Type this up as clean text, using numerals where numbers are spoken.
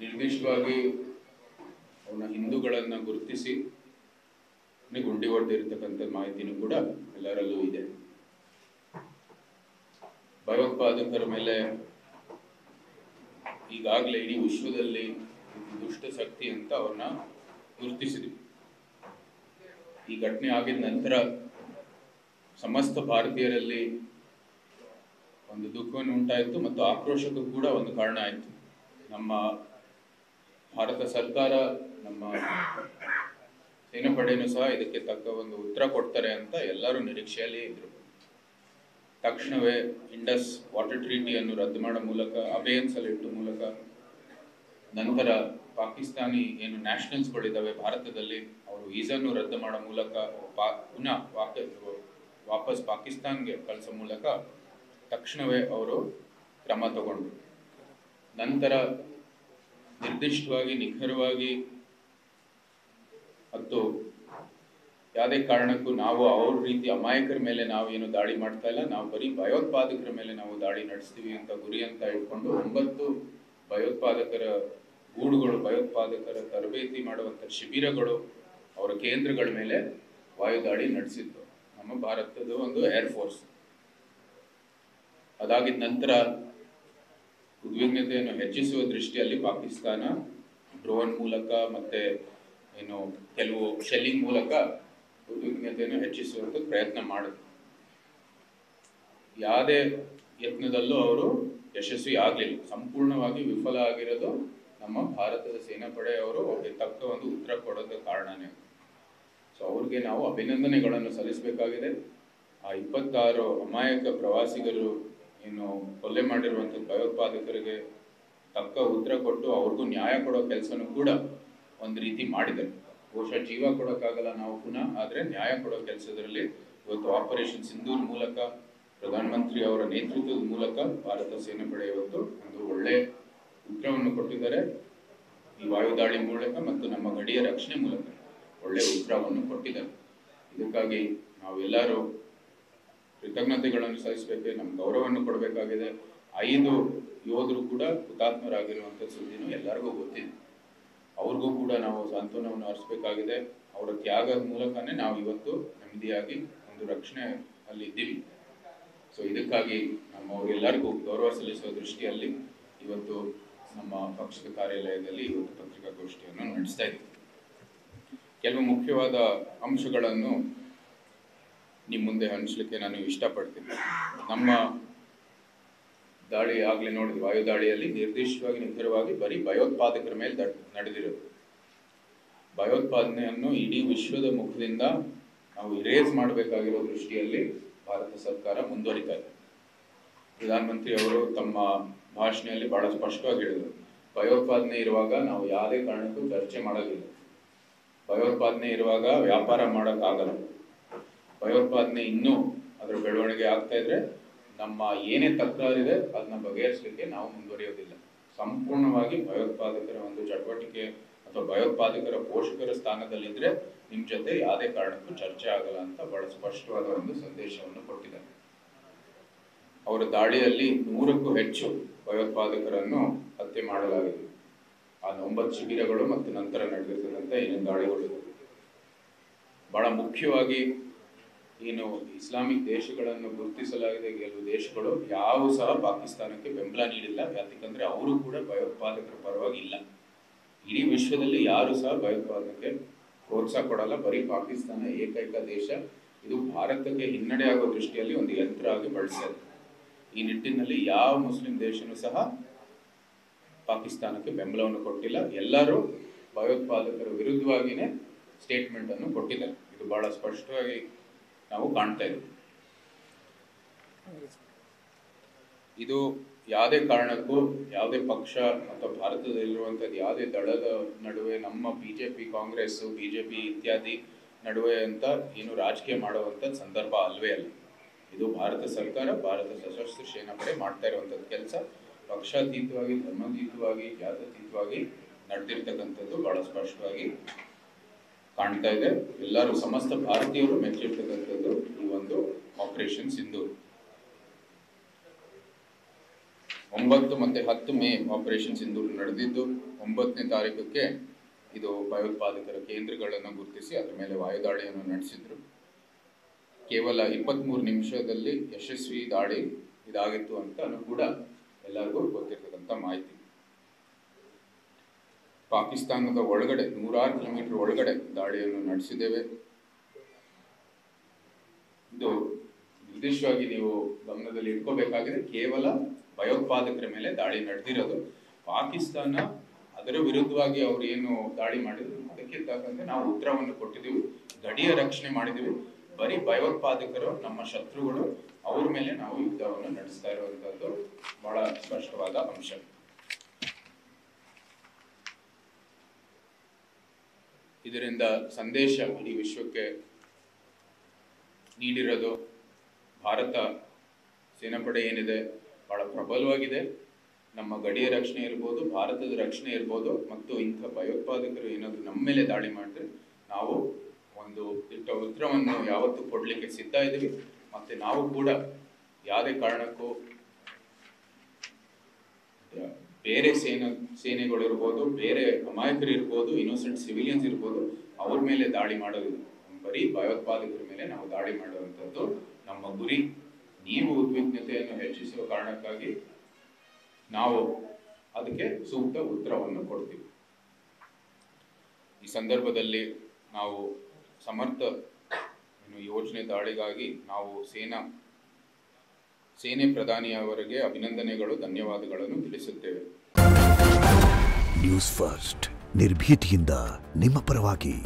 ನಿರ್ದಿಷ್ಟವಾಗಿ ಅವನ ಹಿಂದೂಗಳನ್ನ ಗುರುತಿಸಿ ಗುಂಡಿ ಹೊಡೆದಿರ್ತಕ್ಕಂಥ ಮಾಹಿತಿನೂ ಕೂಡ ಎಲ್ಲರಲ್ಲೂ ಇದೆ. ಭಯೋತ್ಪಾದಕರ ಮೇಲೆ ಈಗಾಗಲೇ ಇಡೀ ವಿಶ್ವದಲ್ಲಿ ದುಷ್ಟ ಶಕ್ತಿ ಅಂತ ಅವ್ರನ್ನ ಗುರುತಿಸಿದ್ವಿ. ಈ ಘಟನೆ ಆಗಿದ ನಂತರ ಸಮಸ್ತ ಭಾರತೀಯರಲ್ಲಿ ಒಂದು ದುಃಖವನ್ನು ಉಂಟಾಯಿತು ಮತ್ತು ಆಕ್ರೋಶಕ್ಕೂ ಕೂಡ ಒಂದು ಕಾರಣ ಆಯಿತು. ನಮ್ಮ ಭಾರತ ಸರ್ಕಾರ, ನಮ್ಮ ಸೇನಾಪಡೆಯೂ ಸಹ ಇದಕ್ಕೆ ತಕ್ಕ ಒಂದು ಉತ್ತರ ಕೊಡ್ತಾರೆ ಅಂತ ಎಲ್ಲರೂ ನಿರೀಕ್ಷೆಯಲ್ಲಿ ಇದ್ರು. ತಕ್ಷಣವೇ ಇಂಡಸ್ ವಾಟರ್ ಟ್ರೀಟಿಯನ್ನು ರದ್ದು ಮಾಡೋ ಮೂಲಕ, ಅಬೇಯನ್ಸ್ ಅಲ್ಲಿ ಇಟ್ಟು ಮೂಲಕ, ನಂತರ ಪಾಕಿಸ್ತಾನಿ ಏನು ನ್ಯಾಷನಲ್ಸ್ಗಳಿದ್ದಾವೆ ಭಾರತದಲ್ಲಿ, ಅವರು ವೀಸಾನು ರದ್ದು ಮಾಡೋ ಮೂಲಕ ಪುನಃ ವಾಪಸ್ ಪಾಕಿಸ್ತಾನ್ಗೆ ಕಳಿಸೋ ಮೂಲಕ ತಕ್ಷಣವೇ ಅವರು ಕ್ರಮ ತಗೊಂಡ್ರು. ನಂತರ ನಿರ್ದಿಷ್ಟವಾಗಿ, ನಿಖರವಾಗಿ ಮತ್ತು ಯಾವುದೇ ಕಾರಣಕ್ಕೂ ನಾವು ಅವ್ರ ರೀತಿ ಅಮಾಯಕರ ಮೇಲೆ ನಾವು ಏನು ದಾಳಿ ಮಾಡ್ತಾ ಇಲ್ಲ, ನಾವು ಬರೀ ಭಯೋತ್ಪಾದಕರ ಮೇಲೆ ನಾವು ದಾಳಿ ನಡೆಸ್ತೀವಿ ಅಂತ ಗುರಿ ಅಂತ ಇಟ್ಕೊಂಡು 9 ಭಯೋತ್ಪಾದಕರ ಗೂಡುಗಳು, ಭಯೋತ್ಪಾದಕರ ತರಬೇತಿ ಮಾಡುವಂಥ ಶಿಬಿರಗಳು, ಅವರ ಕೇಂದ್ರಗಳ ಮೇಲೆ ವಾಯುದಾಳಿ ನಡೆಸಿತ್ತು ನಮ್ಮ ಭಾರತದ ಒಂದು ಏರ್ಫೋರ್ಸ್. ಅದಾಗಿದ ನಂತರ ಉದ್ವಿಗ್ನತೆಯನ್ನು ಹೆಚ್ಚಿಸುವ ದೃಷ್ಟಿಯಲ್ಲಿ ಪಾಕಿಸ್ತಾನ ಡ್ರೋನ್ ಮೂಲಕ ಮತ್ತೆ ಏನು ಕೆಲವು ಶೆಲ್ಲಿಂಗ್ ಮೂಲಕ ಉದ್ವಿಗ್ನತೆಯನ್ನು ಹೆಚ್ಚಿಸುವಂತ ಪ್ರಯತ್ನ ಮಾಡಿದ್ರು. ಯಾವುದೇ ಯತ್ನದಲ್ಲೂ ಅವರು ಯಶಸ್ವಿ ಆಗಲಿಲ್ಲ. ಸಂಪೂರ್ಣವಾಗಿ ವಿಫಲ ಆಗಿರೋದು ನಮ್ಮ ಭಾರತದ ಸೇನಾಪಡೆಯವರು ಅವ್ರಿಗೆ ತಕ್ಕ ಒಂದು ಉತ್ತರ ಕೊಡೋದ ಕಾರಣನೇ. ಸೊ ಅವ್ರಿಗೆ ನಾವು ಅಭಿನಂದನೆಗಳನ್ನು ಸಲ್ಲಿಸಬೇಕಾಗಿದೆ. ಆ 26 ಅಮಾಯಕ ಪ್ರವಾಸಿಗರು ಏನು ಕೊಲೆ ಮಾಡಿರುವಂಥ ಭಯೋತ್ಪಾದಕರಿಗೆ ತಕ್ಕ ಉತ್ತರ ಕೊಟ್ಟು ಅವ್ರಿಗೂ ನ್ಯಾಯ ಕೊಡೋ ಕೆಲಸನೂ ಕೂಡ ಒಂದು ರೀತಿ ಮಾಡಿದ್ದಾರೆ. ಬಹುಶಃ ಜೀವ ಕೊಡೋಕ್ಕಾಗಲ್ಲ ನಾವು ಪುನಃ, ಆದರೆ ನ್ಯಾಯ ಕೊಡೋ ಕೆಲಸದಲ್ಲಿ ಇವತ್ತು ಆಪರೇಷನ್ ಸಿಂಧೂರ್ ಮೂಲಕ, ಪ್ರಧಾನಮಂತ್ರಿ ಅವರ ನೇತೃತ್ವದ ಮೂಲಕ ಭಾರತ ಸೇನಾಪಡೆ ಇವತ್ತು ಒಂದು ಒಳ್ಳೆ ಉತ್ತರವನ್ನು ಕೊಟ್ಟಿದ್ದಾರೆ. ಈ ವಾಯುದಾಳಿ ಮೂಲಕ ಮತ್ತು ನಮ್ಮ ಗಡಿಯ ರಕ್ಷಣೆ ಮೂಲಕ ಒಳ್ಳೆ ಉತ್ತರವನ್ನು ಕೊಟ್ಟಿದ್ದಾರೆ. ಇದಕ್ಕಾಗಿ ನಾವೆಲ್ಲರೂ ಕೃತಜ್ಞತೆಗಳನ್ನು ಸಲ್ಲಿಸಬೇಕು, ನಮ್ಮ ಗೌರವವನ್ನು ಕೊಡಬೇಕಾಗಿದೆ. 5 ಯೋಧರು ಕೂಡ ಹುತಾತ್ಮರಾಗಿರುವಂಥ ಸುದ್ದಿನೂ ಎಲ್ಲರಿಗೂ ಗೊತ್ತಿದೆ. ಅವ್ರಿಗೂ ಕೂಡ ನಾವು ಸಾಂತ್ವನವನ್ನು ಅರ್ಪಿಸಬೇಕಾಗಿದೆ. ಅವರ ತ್ಯಾಗದ ಮೂಲಕನೇ ನಾವು ಇವತ್ತು ನೆಮ್ಮದಿಯಾಗಿ ಒಂದು ರಕ್ಷಣೆ ಅಲ್ಲಿ ಇದ್ದೀವಿ. ಸೊ ಇದಕ್ಕಾಗಿ ನಮ್ಮವರೆಲ್ಲರಿಗೂ ಗೌರವ ಸಲ್ಲಿಸುವ ದೃಷ್ಟಿಯಲ್ಲಿ ಇವತ್ತು ನಮ್ಮ ಪಕ್ಷದ ಕಾರ್ಯಾಲಯದಲ್ಲಿ ಇವತ್ತು ಪತ್ರಿಕಾಗೋಷ್ಠಿಯನ್ನು ನಡೆಸ್ತಾ ಇದ್ದೀವಿ. ಕೆಲವು ಮುಖ್ಯವಾದ ಅಂಶಗಳನ್ನು ನಿಮ್ಮ ಮುಂದೆ ಹಂಚಲಿಕ್ಕೆ ನಾನು ಇಷ್ಟಪಡ್ತೀನಿ. ನಮ್ಮ ದಾಳಿ ಆಗಲೇ ನೋಡಿದ್ವಿ, ವಾಯುದಾಳಿಯಲ್ಲಿ ನಿರ್ದಿಷ್ಟವಾಗಿ, ನಿಖರವಾಗಿ ಬರೀ ಭಯೋತ್ಪಾದಕರ ಮೇಲೆ ನಡೆದಿರೋದು. ಭಯೋತ್ಪಾದನೆಯನ್ನು ಇಡೀ ವಿಶ್ವದ ಮುಖದಿಂದ ನಾವು ಇರೇಸ್ ಮಾಡಬೇಕಾಗಿರೋ ದೃಷ್ಟಿಯಲ್ಲಿ ಭಾರತ ಸರ್ಕಾರ ಮುಂದುವರಿತಾ ಇದೆ. ಪ್ರಧಾನಮಂತ್ರಿ ಅವರು ತಮ್ಮ ಭಾಷಣೆಯಲ್ಲಿ ಬಹಳ ಸ್ಪಷ್ಟವಾಗಿ ಹೇಳಿದರು, ಭಯೋತ್ಪಾದನೆ ಇರುವಾಗ ನಾವು ಯಾವುದೇ ಕಾರಣಕ್ಕೂ ಚರ್ಚೆ ಮಾಡೋದಿಲ್ಲ. ಭಯೋತ್ಪಾದನೆ ಇರುವಾಗ ವ್ಯಾಪಾರ ಮಾಡೋಕ್ಕಾಗಲ್ಲ. ಭಯೋತ್ಪಾದನೆ ಇನ್ನೂ ಅದರ ಬೆಳವಣಿಗೆ ಆಗ್ತಾ ಇದ್ರೆ ನಮ್ಮ ಏನೇ ತಕರಾರಿದೆ ಅದನ್ನ ಬಗೆಹರಿಸಲಿಕ್ಕೆ ನಾವು ಮುಂದುವರಿಯೋದಿಲ್ಲ. ಸಂಪೂರ್ಣವಾಗಿ ಭಯೋತ್ಪಾದಕರ ಒಂದು ಚಟುವಟಿಕೆ ಅಥವಾ ಭಯೋತ್ಪಾದಕರ ಪೋಷಕರ ಸ್ಥಾನದಲ್ಲಿದ್ರೆ ನಿಮ್ಮ ಜೊತೆ ಯಾವುದೇ ಕಾರಣಕ್ಕೂ ಚರ್ಚೆ ಆಗಲ್ಲ ಅಂತ ಬಹಳ ಸ್ಪಷ್ಟವಾದ ಒಂದು ಸಂದೇಶವನ್ನು ಕೊಟ್ಟಿದ್ದಾರೆ. ಅವರ ದಾಳಿಯಲ್ಲಿ 100ಕ್ಕೂ ಹೆಚ್ಚು ಭಯೋತ್ಪಾದಕರನ್ನು ಹತ್ಯೆ ಮಾಡಲಾಗಿದೆ. ಆ 9 ಶಿಬಿರಗಳು ಮತ್ತು ನಂತರ ನಡೆದಿರ್ತಕ್ಕಂಥ ಏನೇನು ದಾಳಿಗಳು. ಬಹಳ ಮುಖ್ಯವಾಗಿ ಏನು ಇಸ್ಲಾಮಿಕ್ ದೇಶಗಳನ್ನು ಗುರುತಿಸಲಾಗಿದೆ, ಕೆಲವು ದೇಶಗಳು ಯಾವ ಸಹ ಪಾಕಿಸ್ತಾನಕ್ಕೆ ಬೆಂಬಲ ನೀಡಿಲ್ಲ. ಯಾಕಂದ್ರೆ ಅವರು ಕೂಡ ಭಯೋತ್ಪಾದಕರ ಪರವಾಗಿ ಇಲ್ಲ. ಇಡೀ ವಿಶ್ವದಲ್ಲಿ ಯಾರು ಸಹ ಭಯೋತ್ಪಾದನೆಗೆ ಪ್ರೋತ್ಸಾಹ ಕೊಡಲ್ಲ. ಬರೀ ಪಾಕಿಸ್ತಾನ ಏಕೈಕ ದೇಶ ಇದು ಭಾರತಕ್ಕೆ ಹಿನ್ನಡೆ ಆಗೋ ದೃಷ್ಟಿಯಲ್ಲಿ ಒಂದು ಯಂತ್ರ ಆಗಿ ಬಳಸಿದೆ. ಈ ನಿಟ್ಟಿನಲ್ಲಿ ಯಾವ ಮುಸ್ಲಿಂ ದೇಶನೂ ಸಹ ಪಾಕಿಸ್ತಾನಕ್ಕೆ ಬೆಂಬಲವನ್ನು ಕೊಟ್ಟಿಲ್ಲ. ಎಲ್ಲರೂ ಭಯೋತ್ಪಾದಕರ ವಿರುದ್ಧವಾಗಿಯೇ ಸ್ಟೇಟ್ಮೆಂಟ್ ಅನ್ನು ಕೊಟ್ಟಿದ್ದಾರೆ. ಇದು ಬಹಳ ಸ್ಪಷ್ಟವಾಗಿ ನಾವು ಕಾಣ್ತಾ ಇದ್ದೀವಿ. ಇದು ಯಾವುದೇ ಕಾರಣಕ್ಕೂ ಯಾವುದೇ ಪಕ್ಷ ಅಥವಾ ಭಾರತದಲ್ಲಿರುವಂಥದ್ದು ಯಾವುದೇ ದಳದ ನಡುವೆ ನಮ್ಮ ಬಿಜೆಪಿ, ಕಾಂಗ್ರೆಸ್, ಬಿಜೆಪಿ ಇತ್ಯಾದಿ ನಡುವೆ ಅಂತ ಏನು ರಾಜಕೀಯ ಮಾಡುವಂಥ ಸಂದರ್ಭ ಅಲ್ವೇ ಅಲ್ಲ. ಇದು ಭಾರತ ಸರ್ಕಾರ, ಭಾರತ ಸಶಸ್ತ್ರ ಸೇನಾಪಡೆ ಮಾಡ್ತಾ ಇರುವಂಥದ್ದು ಕೆಲಸ. ಪಕ್ಷಾತೀತವಾಗಿ, ಧರ್ಮಾತೀತವಾಗಿ, ಜಾತ್ಯತೀತವಾಗಿ ನಡೆದಿರ್ತಕ್ಕಂಥದ್ದು ಬಹಳ ಸ್ಪಷ್ಟವಾಗಿ ಕಾಣ್ತಾ ಇದೆ. ಎಲ್ಲರೂ ಸಮಸ್ತ ಭಾರತೀಯರು ಮೆಚ್ಚಿರ್ತಕ್ಕಂಥದ್ದು ಈ ಒಂದು ಆಪರೇಷನ್ ಸಿಂಧೂರ್. 9 ಮತ್ತು 10 ಮೇ ಆಪರೇಷನ್ ಸಿಂಧೂರ್ ನಡೆದಿದ್ದು 9ನೇ ತಾರೀಕಕ್ಕೆ ಇದು ಭಯೋತ್ಪಾದಕರ ಕೇಂದ್ರಗಳನ್ನು ಗುರುತಿಸಿ ಅದರ ಮೇಲೆ ವಾಯುದಾಳಿಯನ್ನು ನಡೆಸಿದ್ರು. ಕೇವಲ 23 ನಿಮಿಷದಲ್ಲಿ ಯಶಸ್ವಿ ದಾಳಿ ಇದಾಗಿತ್ತು ಅಂತಲೂ ಕೂಡ ಎಲ್ಲರಿಗೂ ಗೊತ್ತಿರ್ತಕ್ಕಂಥ ಮಾಹಿತಿ. ಪಾಕಿಸ್ತಾನದ ಒಳಗಡೆ 106 ಕಿಲೋಮೀಟರ್ ಒಳಗಡೆ ದಾಳಿಯನ್ನು ನಡೆಸಿದ್ದೇವೆ. ಇದು ನಿರ್ದಿಷ್ಟವಾಗಿ ನೀವು ಗಮನದಲ್ಲಿ ಇಟ್ಕೋಬೇಕಾಗಿದೆ. ಕೇವಲ ಭಯೋತ್ಪಾದಕರ ಮೇಲೆ ದಾಳಿ ನಡೆದಿರೋದು. ಪಾಕಿಸ್ತಾನ ಅದರ ವಿರುದ್ಧವಾಗಿ ಅವ್ರು ಏನು ದಾಳಿ ಮಾಡಿದ್ರು ಅದಕ್ಕೆ ತಕ್ಕಂತೆ ನಾವು ಉತ್ತರವನ್ನು ಕೊಟ್ಟಿದ್ದೀವಿ. ಗಡಿಯ ರಕ್ಷಣೆ ಮಾಡಿದ್ದೀವಿ. ಬರೀ ಭಯೋತ್ಪಾದಕರು ನಮ್ಮ ಶತ್ರುಗಳು, ಅವ್ರ ಮೇಲೆ ನಾವು ಯುದ್ಧವನ್ನು ನಡೆಸ್ತಾ ಇರುವಂತದ್ದು ಬಹಳ ಸ್ಪಷ್ಟವಾದ ಅಂಶ. ಇದರಿಂದ ಸಂದೇಶ ಇಡೀ ವಿಶ್ವಕ್ಕೆ ನೀಡಿರೋದು, ಭಾರತ ಸೇನಾಪಡೆ ಏನಿದೆ ಬಹಳ ಪ್ರಬಲವಾಗಿದೆ. ನಮ್ಮ ಗಡಿಯ ರಕ್ಷಣೆ ಇರ್ಬೋದು, ಭಾರತದ ರಕ್ಷಣೆ ಇರ್ಬೋದು, ಮತ್ತು ಇಂಥ ಭಯೋತ್ಪಾದಕರು ಏನಾದರೂ ನಮ್ಮ ಮೇಲೆ ದಾಳಿ ಮಾಡಿದ್ರೆ ನಾವು ಒಂದು ದಿಟ್ಟ ಉತ್ತರವನ್ನು ಯಾವತ್ತೂ ಕೊಡ್ಲಿಕ್ಕೆ ಸಿದ್ಧ ಇದ್ದೀವಿ. ಮತ್ತೆ ನಾವು ಕೂಡ ಯಾವುದೇ ಕಾರಣಕ್ಕೂ ಬೇರೆ ಸೇನೆಗಳು ಇರ್ಬೋದು, ಬೇರೆ ಅಮಾಯಕರು ಇರ್ಬೋದು, ಇನ್ನೋಸೆಂಟ್ ಸಿವಿಲಿಯನ್ಸ್ ಇರ್ಬೋದು, ಅವ್ರ ಮೇಲೆ ದಾಳಿ ಮಾಡೋದಿಲ್ಲ. ಬರೀ ಭಯೋತ್ಪಾದಕರ ಮೇಲೆ ನಾವು ದಾಳಿ ಮಾಡುವಂಥದ್ದು ನಮ್ಮ ಗುರಿ. ನೀವು ಉದ್ವಿಗ್ನತೆಯನ್ನು ಹೆಚ್ಚಿಸುವ ಕಾರಣಕ್ಕಾಗಿ ನಾವು ಅದಕ್ಕೆ ಸೂಕ್ತ ಉತ್ತರವನ್ನು ಕೊಡ್ತೀವಿ. ಈ ಸಂದರ್ಭದಲ್ಲಿ ನಾವು ಸಮರ್ಥ ಯೋಜನೆ ದಾಳಿಗಾಗಿ ನಾವು ಸೇನೆ ಪ್ರಧಾನಿಯವರಿಗೆ ಅಭಿನಂದನೆಗಳು, ಧನ್ಯವಾದಗಳನ್ನು ತಿಳಿಸುತ್ತೇವೆ. ನ್ಯೂಸ್ ಫಸ್ಟ್, ನಿರ್ಭೀತಿಯಿಂದ ನಿಮ್ಮ ಪರವಾಗಿ.